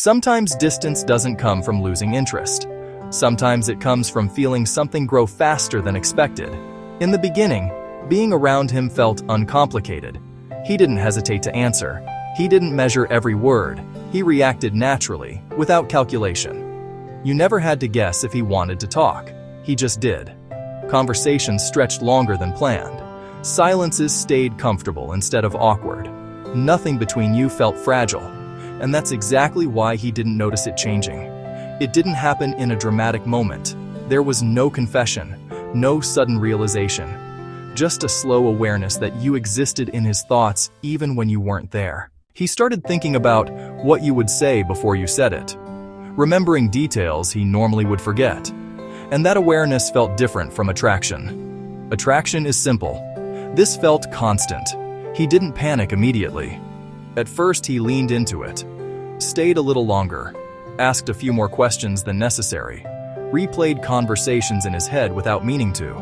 Sometimes distance doesn't come from losing interest. Sometimes it comes from feeling something grow faster than expected. In the beginning, being around him felt uncomplicated. He didn't hesitate to answer. He didn't measure every word. He reacted naturally, without calculation. You never had to guess if he wanted to talk. He just did. Conversations stretched longer than planned. Silences stayed comfortable instead of awkward. Nothing between you felt fragile. And that's exactly why he didn't notice it changing. It didn't happen in a dramatic moment. There was no confession, no sudden realization. Just a slow awareness that you existed in his thoughts even when you weren't there. He started thinking about what you would say before you said it, remembering details he normally would forget. And that awareness felt different from attraction. Attraction is simple. This felt constant. He didn't panic immediately. At first, he leaned into it, stayed a little longer, asked a few more questions than necessary, replayed conversations in his head without meaning to.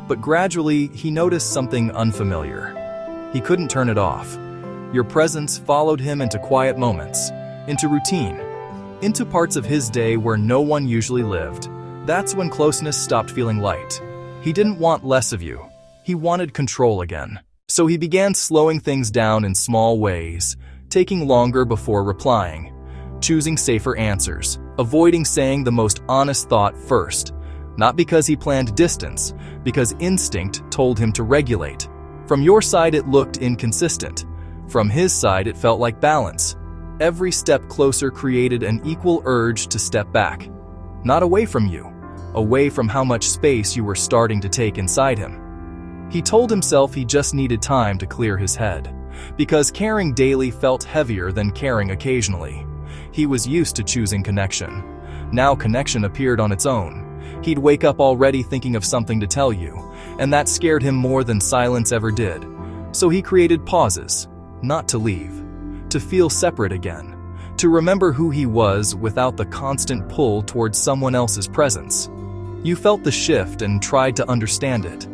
But gradually, he noticed something unfamiliar. He couldn't turn it off. Your presence followed him into quiet moments, into routine, into parts of his day where no one usually lived. That's when closeness stopped feeling light. He didn't want less of you. He wanted control again. So he began slowing things down in small ways, taking longer before replying, choosing safer answers, avoiding saying the most honest thought first. Not because he planned distance, because instinct told him to regulate. From your side, it looked inconsistent. From his side, it felt like balance. Every step closer created an equal urge to step back. Not away from you, away from how much space you were starting to take inside him. He told himself he just needed time to clear his head, because caring daily felt heavier than caring occasionally. He was used to choosing connection. Now connection appeared on its own. He'd wake up already thinking of something to tell you, and that scared him more than silence ever did. So he created pauses, not to leave, to feel separate again, to remember who he was without the constant pull towards someone else's presence. You felt the shift and tried to understand it.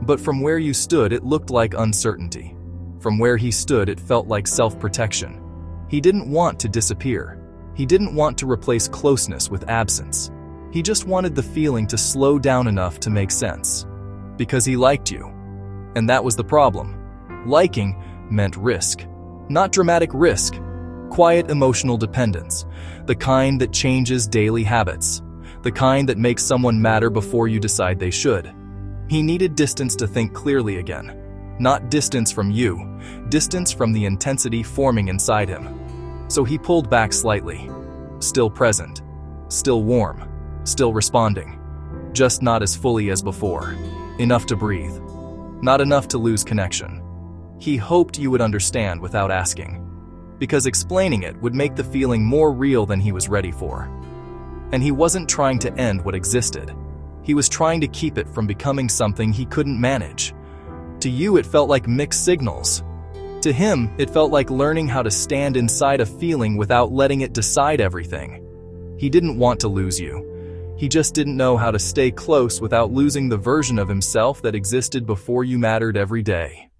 But from where you stood, it looked like uncertainty. From where he stood, it felt like self-protection. He didn't want to disappear. He didn't want to replace closeness with absence. He just wanted the feeling to slow down enough to make sense. Because he liked you. And that was the problem. Liking meant risk. Not dramatic risk. Quiet emotional dependence. The kind that changes daily habits. The kind that makes someone matter before you decide they should. He needed distance to think clearly again. Not distance from you, distance from the intensity forming inside him. So he pulled back slightly. Still present, still warm, still responding. Just not as fully as before. Enough to breathe. Not enough to lose connection. He hoped you would understand without asking, because explaining it would make the feeling more real than he was ready for. And he wasn't trying to end what existed. He was trying to keep it from becoming something he couldn't manage. To you, it felt like mixed signals. To him, it felt like learning how to stand inside a feeling without letting it decide everything. He didn't want to lose you. He just didn't know how to stay close without losing the version of himself that existed before you mattered every day.